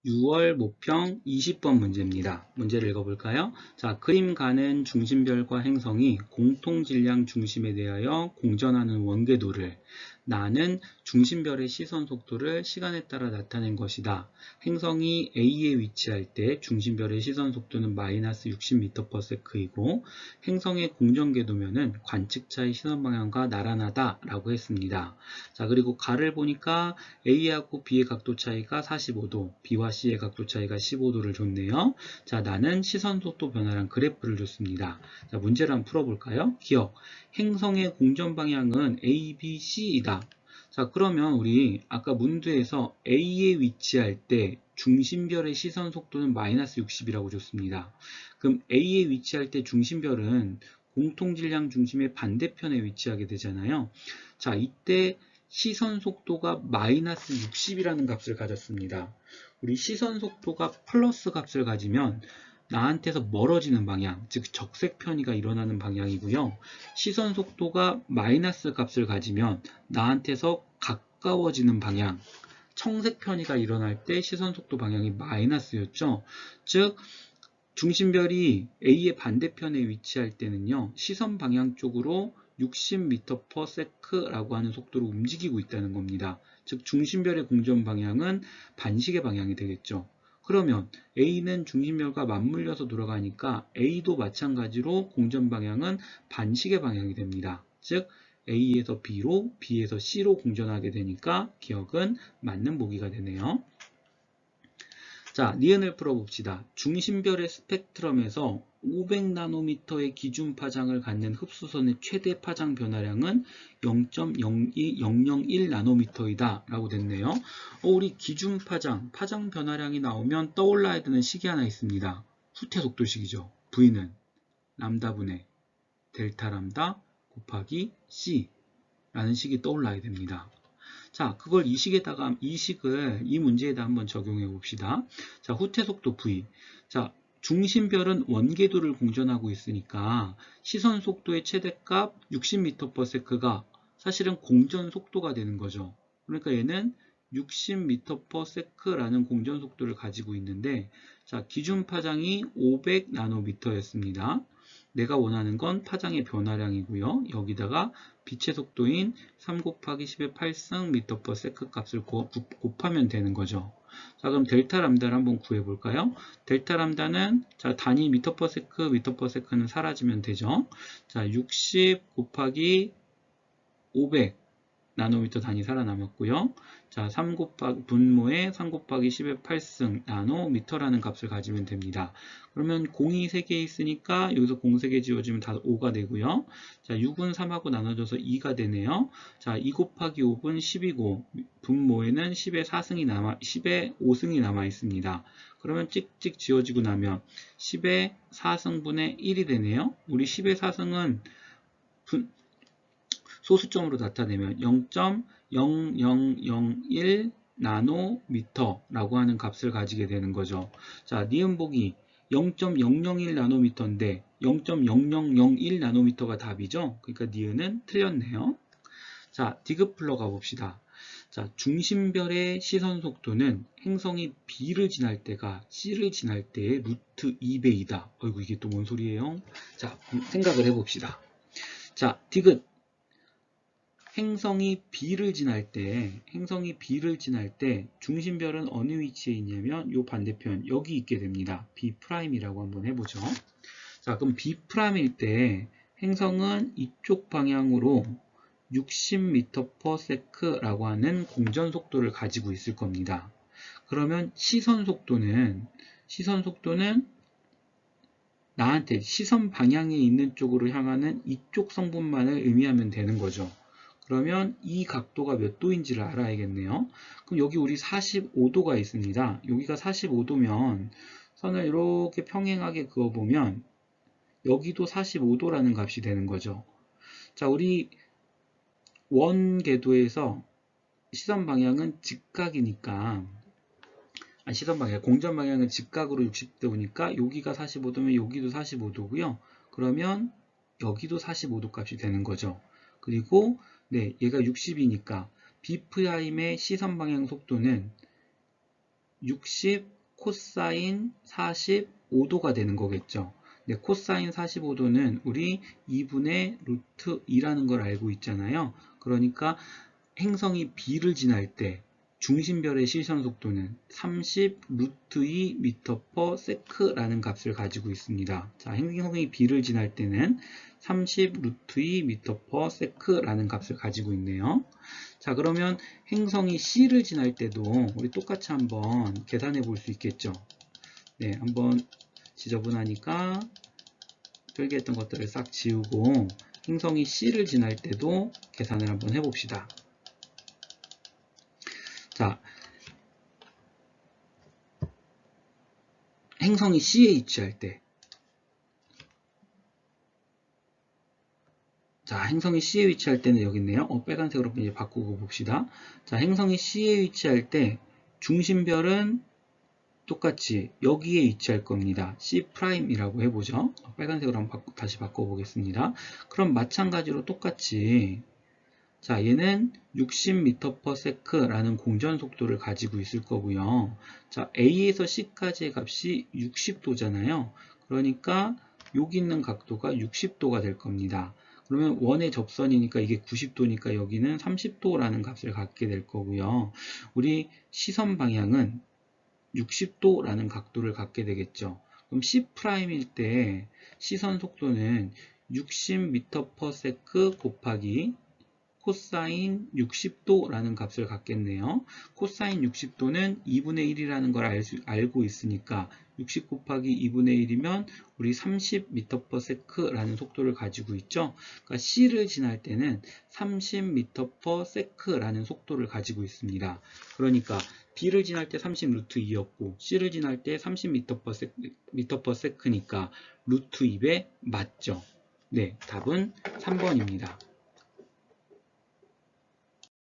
6월 모평 20번 문제입니다. 문제를 읽어볼까요? 자, 그림 가는 중심별과 행성이 공통질량 중심에 대하여 공전하는 원궤도를 나는 중심별의 시선 속도를 시간에 따라 나타낸 것이다. 행성이 A에 위치할 때 중심별의 시선 속도는 마이너스 60m/s이고 행성의 공전궤도면은 관측차의 시선 방향과 나란하다 라고 했습니다. 자, 그리고 가를 보니까 A하고 B의 각도 차이가 45도, B와 C의 각도 차이가 15도를 줬네요. 자, 나는 시선 속도 변화량 그래프를 줬습니다. 자, 문제를 한번 풀어볼까요? 기억. 행성의 공전 방향은 A, B, C이다. 자, 그러면 우리 아까 문제에서 A에 위치할 때 중심별의 시선 속도는 마이너스 60이라고 줬습니다. 그럼 A에 위치할 때 중심별은 공통질량 중심의 반대편에 위치하게 되잖아요. 자, 이때 시선 속도가 마이너스 60이라는 값을 가졌습니다. 우리 시선 속도가 플러스 값을 가지면 나한테서 멀어지는 방향, 즉 적색 편이가 일어나는 방향이고요. 시선 속도가 마이너스 값을 가지면 나한테서 가까워지는 방향, 청색 편이가 일어날 때 시선 속도 방향이 마이너스였죠. 즉 중심별이 A의 반대편에 위치할 때는요, 시선 방향 쪽으로 60m/s라고 하는 속도로 움직이고 있다는 겁니다. 즉 중심별의 공전 방향은 반시계 방향이 되겠죠. 그러면 A는 중심별과 맞물려서 돌아가니까 A도 마찬가지로 공전 방향은 반시계 방향이 됩니다. 즉 A에서 B로, B에서 C로 공전하게 되니까 기억은 맞는 보기가 되네요. 자, 니은을 풀어봅시다. 중심별의 스펙트럼에서 500나노미터의 기준 파장을 갖는 흡수선의 최대 파장 변화량은 0.02001나노미터이다 라고 됐네요. 우리 기준 파장, 파장 변화량이 나오면 떠올라야 되는 식이 하나 있습니다. 후퇴 속도식이죠. V는 람다분의 델타 람다 곱하기 C 라는 식이 떠올라야 됩니다. 자, 그걸 이 식을 이 문제에다 한번 적용해 봅시다. 자, 후퇴 속도 V. 자, 중심별은 원궤도를 공전하고 있으니까 시선 속도의 최대값 60m/s가 사실은 공전 속도가 되는 거죠. 그러니까 얘는 60m/s라는 공전 속도를 가지고 있는데, 자, 기준 파장이 500나노미터였습니다. 내가 원하는 건 파장의 변화량이고요. 여기다가 빛의 속도인 3 곱하기 10의 8승 m/s 값을 곱하면 되는 거죠. 자, 그럼 델타 람다를 한번 구해볼까요? 델타 람다는 자, 단위 m/s는 사라지면 되죠. 자, 60 곱하기 500 나노미터 단위 살아남았고요. 자, 분모에 3 곱하기 10의 8승 나노미터라는 값을 가지면 됩니다. 그러면 공이 3개 있으니까 여기서 공 3개 지워주면 다 5가 되고요. 자, 6은 3하고 나눠져서 2가 되네요. 자, 2 곱하기 5분 10이고 분모에는 10의 5승이 남아 있습니다. 그러면 찍찍 지워지고 나면 10의 4승분의 1이 되네요. 우리 10의 4승은 소수점으로 나타내면 0.0001 나노미터라고 하는 값을 가지게 되는 거죠. 자, 니은 보기 0.001 나노미터인데 0.0001 나노미터가 답이죠. 그러니까 니은은 틀렸네요. 자, 디귿플러 가봅시다. 자, 중심별의 시선 속도는 행성이 B를 지날 때가 C를 지날 때의 루트 2배이다. 어이구, 이게 또 뭔 소리예요? 자, 생각을 해봅시다. 자, 디귿. 행성이 B를 지날 때 중심별은 어느 위치에 있냐면 요 반대편 여기 있게 됩니다. B'이라고 한번 해보죠. 자, 그럼 B'일 때 행성은 이쪽 방향으로 60m/s라고 하는 공전 속도를 가지고 있을 겁니다. 그러면 시선 속도는 나한테 시선 방향에 있는 쪽으로 향하는 이쪽 성분만을 의미하면 되는 거죠. 그러면 이 각도가 몇 도인지를 알아야겠네요. 그럼 여기 우리 45도가 있습니다. 여기가 45도면 선을 이렇게 평행하게 그어보면 여기도 45도라는 값이 되는 거죠. 자, 우리 원 궤도에서 시선 방향은 직각이니까 공전 방향은 직각으로 60도니까 여기가 45도면 여기도 45도고요. 그러면 여기도 45도 값이 되는 거죠. 그리고 네, 얘가 60이니까 B'의 시선 방향 속도는 60 코사인 45도가 되는 거겠죠. 네, 코사인 45도는 우리 2분의 루트 2라는 걸 알고 있잖아요. 그러니까 행성이 B를 지날 때 중심별의 시선 속도는 30 루트 2 미터 퍼 세크라는 값을 가지고 있습니다. 자, 행성이 B를 지날 때는 30 루트 2 미터 퍼 세크라는 값을 가지고 있네요. 자, 그러면 행성이 C를 지날 때도 우리 똑같이 한번 계산해 볼 수 있겠죠. 네, 한번 지저분하니까 별개했던 것들을 싹 지우고 행성이 C를 지날 때도 계산을 한번 해봅시다. 자, 행성이 C에 위치할 때, 자, 행성이 C에 위치할 때는 여기 있네요. 빨간색으로 이제 바꾸고 봅시다. 자, 행성이 C에 위치할 때 중심별은 똑같이 여기에 위치할 겁니다. C'이라고 해보죠. 빨간색으로 한번 다시 바꿔보겠습니다. 그럼 마찬가지로 똑같이, 자, 얘는 60m/s라는 공전 속도를 가지고 있을 거고요. 자, A에서 C까지의 값이 60도잖아요. 그러니까 여기 있는 각도가 60도가 될 겁니다. 그러면 원의 접선이니까 이게 90도니까 여기는 30도라는 값을 갖게 될 거고요. 우리 시선 방향은 60도라는 각도를 갖게 되겠죠. 그럼 C'일 때 시선 속도는 60m/s 곱하기 코사인 60도라는 값을 갖겠네요. 코사인 60도는 2분의 1이라는 걸 알고 있으니까 60 곱하기 2분의 1이면 우리 30m/s라는 속도를 가지고 있죠. 그러니까 C를 지날 때는 30m/s라는 속도를 가지고 있습니다. 그러니까 B를 지날 때 30 루트 2였고 C를 지날 때 30m/s니까 루트 2배 맞죠. 네, 답은 3번입니다.